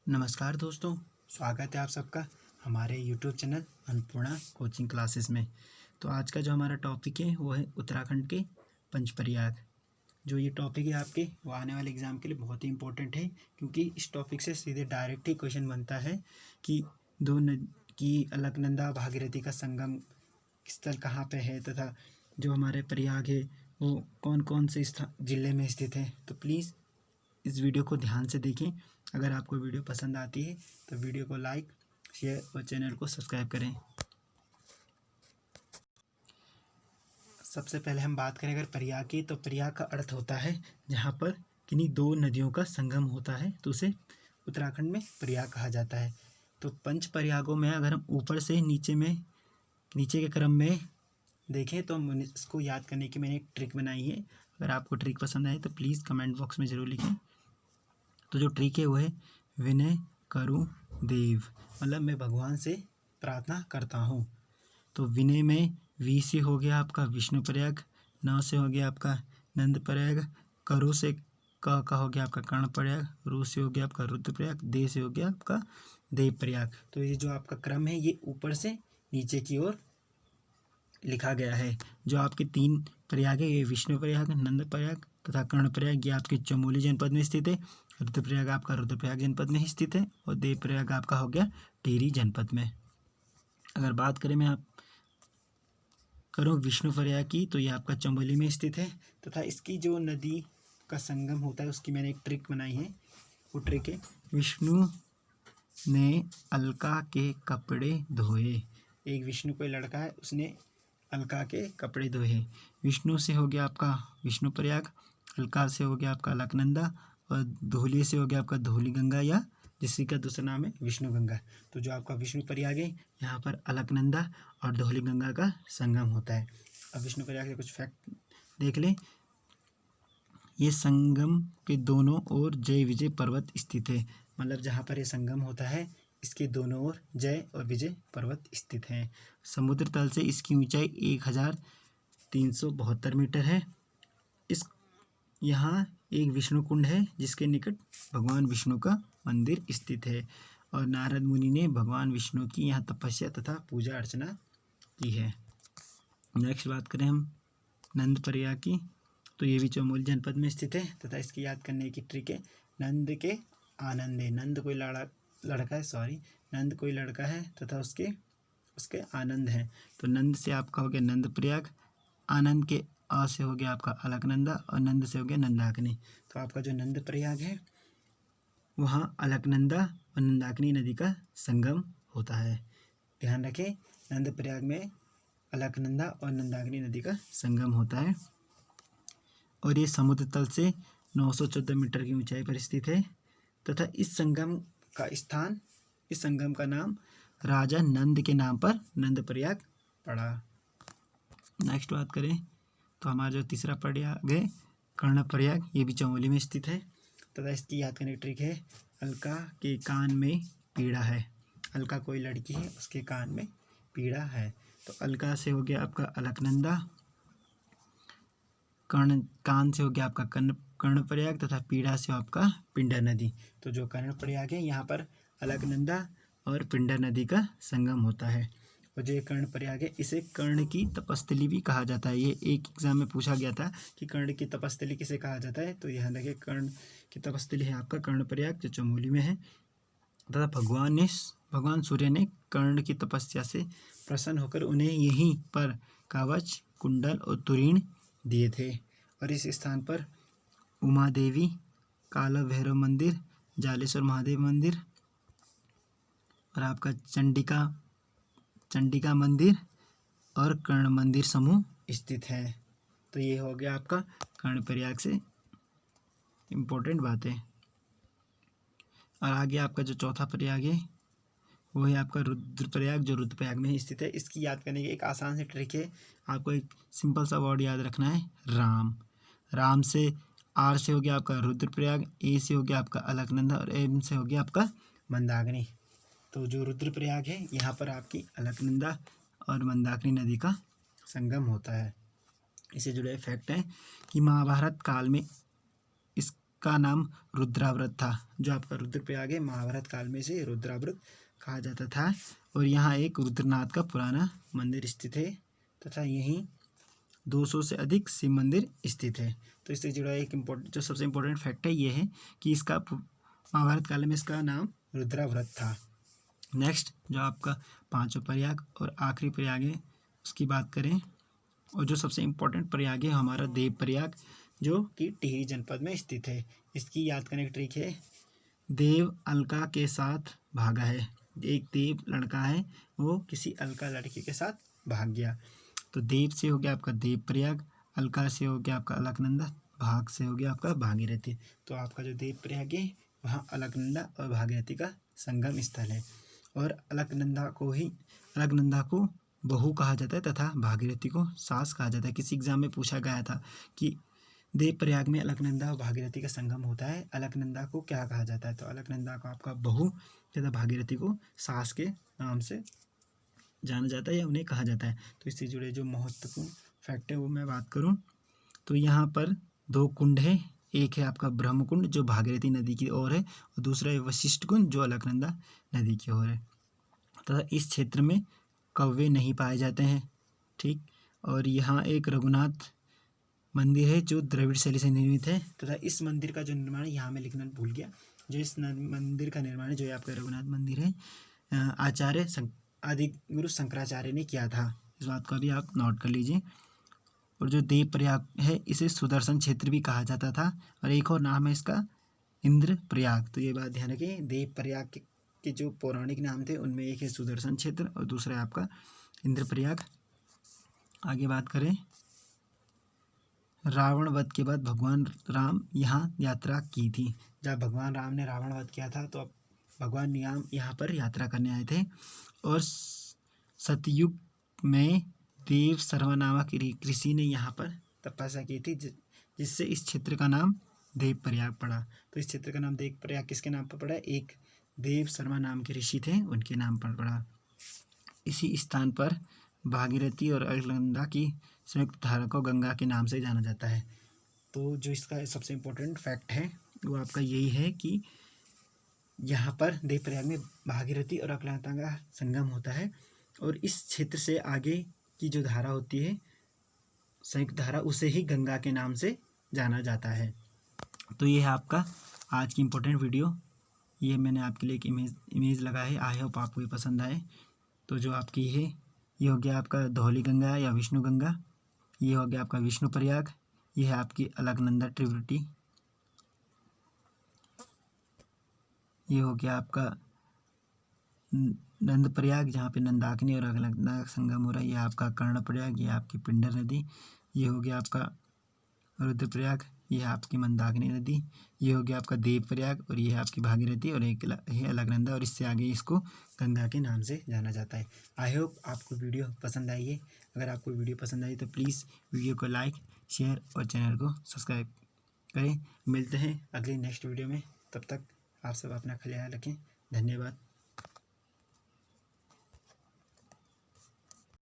नमस्कार दोस्तों, स्वागत है आप सबका हमारे YouTube channel Annapurna coaching classes में। तो आज का जो हमारा टॉपिक है वो है उत्तराखंड के पंचप्रयाग। जो ये टॉपिक है आपके वो आने वाले एग्ज़ाम के लिए बहुत ही इंपॉर्टेंट है, क्योंकि इस टॉपिक से सीधे डायरेक्ट ही क्वेश्चन बनता है कि अलकनंदा भागीरथी का संगम स्थल कहाँ पे है तथा जो हमारे प्रयाग है वो कौन कौन से जिले में स्थित है। तो प्लीज़ इस वीडियो को ध्यान से देखें। अगर आपको वीडियो पसंद आती है तो वीडियो को लाइक, शेयर और चैनल को सब्सक्राइब करें। सबसे पहले हम बात करें अगर प्रयाग की, तो प्रयाग का अर्थ होता है जहाँ पर किन्हीं दो नदियों का संगम होता है, तो उसे उत्तराखंड में प्रयाग कहा जाता है। तो पंच प्रयागों में अगर हम ऊपर से नीचे के क्रम में देखें तो इसको याद करने की मैंने एक ट्रिक बनाई है। अगर आपको ट्रिक पसंद आए तो प्लीज़ कमेंट बॉक्स में ज़रूर लिखें। तो जो ट्रिक है वो है विनय करूँ देव, मतलब मैं भगवान से प्रार्थना करता हूँ। तो विनय में वी से हो गया आपका विष्णु प्रयाग, न से हो गया आपका नंद प्रयाग, करु से का हो गया आपका कर्ण प्रयाग, रू से हो गया आपका रुद्र प्रयाग, दे से हो गया आपका देव प्रयाग। तो ये जो आपका क्रम है ये ऊपर से नीचे की ओर लिखा गया है। जो आपके तीन प्रयाग है ये विष्णु प्रयाग, नंद प्रयाग तथा कर्ण प्रयाग, ये आपके चमोली जनपद में स्थित है। रुद्रप्रयाग आपका रुद्रप्रयाग जनपद में ही स्थित है और देवप्रयाग आपका हो गया टिहरी जनपद में। अगर बात करें मैं आप करूँ विष्णु प्रयाग की, तो ये आपका चमोली में स्थित है तथा इसकी जो नदी का संगम होता है उसकी मैंने एक ट्रिक बनाई है। वो ट्रिक है विष्णु ने अलका के कपड़े धोए। एक विष्णु कोई लड़का है, उसने अलका के कपड़े धोए। विष्णु से हो गया आपका विष्णु प्रयाग, अलका से हो गया आपका अलकनंदा और धौली से हो गया आपका धौली गंगा, या जिसका का दूसरा नाम है विष्णु गंगा। तो जो आपका विष्णु प्रयाग है यहाँ पर अलकनंदा और धौली गंगा का संगम होता है। अब विष्णु प्रयाग के कुछ फैक्ट देख लें। ये संगम के दोनों ओर जय विजय पर्वत स्थित है, मतलब जहाँ पर ये संगम होता है इसके दोनों ओर जय और विजय पर्वत स्थित हैं। समुद्र तल से इसकी ऊंचाई 1372 मीटर है। यहाँ एक विष्णु कुंड है जिसके निकट भगवान विष्णु का मंदिर स्थित है और नारद मुनि ने भगवान विष्णु की यहाँ तपस्या तथा पूजा अर्चना की है। नेक्स्ट बात करें हम नंद प्रयाग की, तो ये भी चमोली जनपद में स्थित है तथा इसकी याद करने की ट्रिक है नंद के आनंद है। नंद कोई नंद कोई लड़का है तथा उसके आनंद है। तो नंद से आपका हो गया नंद प्रयाग, आनंद के आ से हो गया आपका अलकनंदा और नंद से हो गया नंदाकिनी। तो आपका जो नंद प्रयाग है वहाँ अलकनंदा और नंदाकिनी नदी का संगम होता है। ध्यान रखें, नंद प्रयाग में अलकनंदा और नंदाकिनी नदी का संगम होता है और ये समुद्र तल से 914 मीटर की ऊंचाई पर स्थित है तथा इस संगम का नाम राजा नंद के नाम पर नंद प्रयाग पड़ा। नेक्स्ट बात करें तो हमारा जो तीसरा प्रयाग है कर्ण प्रयाग, ये भी चमोली में स्थित है तथा इसकी याद करने की ट्रिक है अलका के कान में पीड़ा है। अलका कोई लड़की है, उसके कान में पीड़ा है। तो अलका से हो गया आपका अलकनंदा, कान से हो गया आपका कर्ण प्रयाग तथा पीड़ा से आपका पिंडा नदी। तो जो कर्ण प्रयाग है यहाँ पर अलकनंदा और पिंडा नदी का संगम होता है। और जो ये कर्ण प्रयाग है इसे कर्ण की तपस्थली भी कहा जाता है। ये एक एग्जाम में पूछा गया था कि कर्ण की तपस्थली किसे कहा जाता है, तो यहाँ देखिए कर्ण की तपस्थली है आपका कर्ण प्रयाग जो चमोली में है तथा भगवान सूर्य ने कर्ण की तपस्या से प्रसन्न होकर उन्हें यहीं पर कवच, कुंडल और तुरीण दिए थे। और इस स्थान पर उमा देवी, काला भैरव मंदिर, जालेश्वर महादेव मंदिर और आपका चंडिका मंदिर और कर्ण मंदिर समूह स्थित है। तो ये हो गया आपका कर्ण प्रयाग से इम्पोर्टेंट बातें। और आगे आपका जो चौथा प्रयाग है वो है आपका रुद्रप्रयाग, जो रुद्रप्रयाग में ही स्थित है। इसकी याद करने की एक आसान सी ट्रिक है, आपको एक सिंपल सा वर्ड याद रखना है राम से आर से हो गया आपका रुद्रप्रयाग, ए से हो गया आपका अलकनंदा और एम से हो गया आपका मंदाकिनी। तो जो रुद्रप्रयाग है यहाँ पर आपकी अलकनंदा और मंदाकिनी नदी का संगम होता है। इससे जुड़े फैक्ट हैं कि महाभारत काल में इस का नाम रुद्राव्रत था। जो आपका रुद्रप्रयाग है, महाभारत काल में से रुद्राव्रत कहा जाता था। और यहाँ एक रुद्रनाथ का पुराना मंदिर स्थित है तथा यहीं 200 से अधिक शिव मंदिर स्थित है। तो इससे जुड़ा एक इम्पोर्टेंट, जो सबसे इम्पोर्टेंट फैक्ट है ये है कि इसका महाभारत काल में इसका नाम रुद्राव्रत था। नेक्स्ट जो आपका पांचों प्रयाग और आखिरी प्रयाग है उसकी बात करें, और जो सबसे इम्पोर्टेंट प्रयाग है हमारा देव प्रयाग, जो कि टिहरी जनपद में स्थित है। इसकी याद करने की ट्रिक है, देव अलका के साथ भागा है। एक देव लड़का है, वो किसी अलका लड़की के साथ भाग गया। तो देव से हो गया आपका देव प्रयाग, अलका से हो गया आपका अलकनंदा, भाग से हो गया आपका भागीरथी। तो आपका जो देव प्रयाग है वहाँ अलकनंदा और भागीरथी का संगम स्थल है। और अलकनंदा को बहू कहा जाता है तथा भागीरथी को सास कहा जाता है। किसी एग्जाम में पूछा गया था कि देव प्रयाग में अलकनंदा और भागीरथी का संगम होता है, अलकनंदा को क्या कहा जाता है? तो अलकनंदा को आपका बहू तथा भागीरथी को सास के नाम से जाना जाता है या उन्हें कहा जाता है। तो इससे जुड़े जो महत्वपूर्ण फैक्ट है वो मैं बात करूं तो यहाँ पर 2 कुंड है। एक है आपका ब्रह्म कुंड जो भागीरथी नदी की ओर है, और दूसरा है वशिष्ठ कुंड जो अलकनंदा नदी की ओर है। तथा इस क्षेत्र में कौवे नहीं पाए जाते हैं, ठीक। और यहाँ एक रघुनाथ मंदिर है जो द्रविड़ शैली से निर्मित है। तथा इस मंदिर का जो निर्माण है, यहाँ मैं लिखना भूल गया, जो इस मंदिर का निर्माण है, जो आपका रघुनाथ मंदिर है, आचार्य आदिगुरु शंकराचार्य ने किया था। इस बात को भी आप नोट कर लीजिए। और जो देव प्रयाग है इसे सुदर्शन क्षेत्र भी कहा जाता था, और एक और नाम है इसका इंद्र प्रयाग। तो ये बात ध्यान रखें, देव प्रयाग के जो पौराणिक नाम थे उनमें एक है सुदर्शन क्षेत्र और दूसरा है आपका इंद्र प्रयाग। आगे बात करें, रावण वध के बाद भगवान राम यहाँ यात्रा की थी। जब भगवान राम ने रावण वध किया था तो भगवान राम यहाँ पर यात्रा करने आए थे। और सतयुग में देव शर्मा नामक ऋषि ने यहाँ पर तपस्या की थी, जिससे इस क्षेत्र का नाम देव प्रयाग पड़ा। तो इस क्षेत्र का नाम देव प्रयाग किसके नाम पर पड़ा? एक देव शर्मा नाम के ऋषि थे, उनके नाम पर पड़ा। इसी स्थान पर भागीरथी और अलकनंदा की संयुक्त धारा को गंगा के नाम से जाना जाता है। तो जो इसका सबसे इम्पोर्टेंट फैक्ट है वो आपका यही है कि यहाँ पर देवप्रयाग में भागीरथी और अलकनंदा का संगम होता है, और इस क्षेत्र से आगे की जो धारा होती है संयुक्त धारा, उसे ही गंगा के नाम से जाना जाता है। तो ये है आपका आज की इम्पोर्टेंट वीडियो। ये मैंने आपके लिए एक इमेज लगा है, आई होप आपको ये पसंद आए। तो जो आपकी है ये हो गया आपका धौली गंगा या विष्णु गंगा, ये हो गया आपका विष्णु प्रयाग, ये है आपकी अलकनंदा ट्रिब्यूटरी, ये हो गया आपका नंद प्रयाग जहाँ पे नंदाकिनी और अलकनंदा का संगम हो रहा है, ये आपका कर्ण प्रयाग, ये आपकी पिंडर नदी, ये हो गया आपका रुद्रप्रयाग, ये है आपकी मंदाकिनी नदी, ये हो गया आपका देव प्रयाग, और ये है आपकी भागीरथी, और एक है अलकनंदा, और इससे आगे इसको गंगा के नाम से जाना जाता है। आई होप आपको वीडियो पसंद आई है। अगर आपको वीडियो पसंद आई तो प्लीज़ वीडियो को लाइक, शेयर और चैनल को सब्सक्राइब करें। मिलते हैं अगली नेक्स्ट वीडियो में, तब तक आप सब अपना ख्याल रखें। धन्यवाद।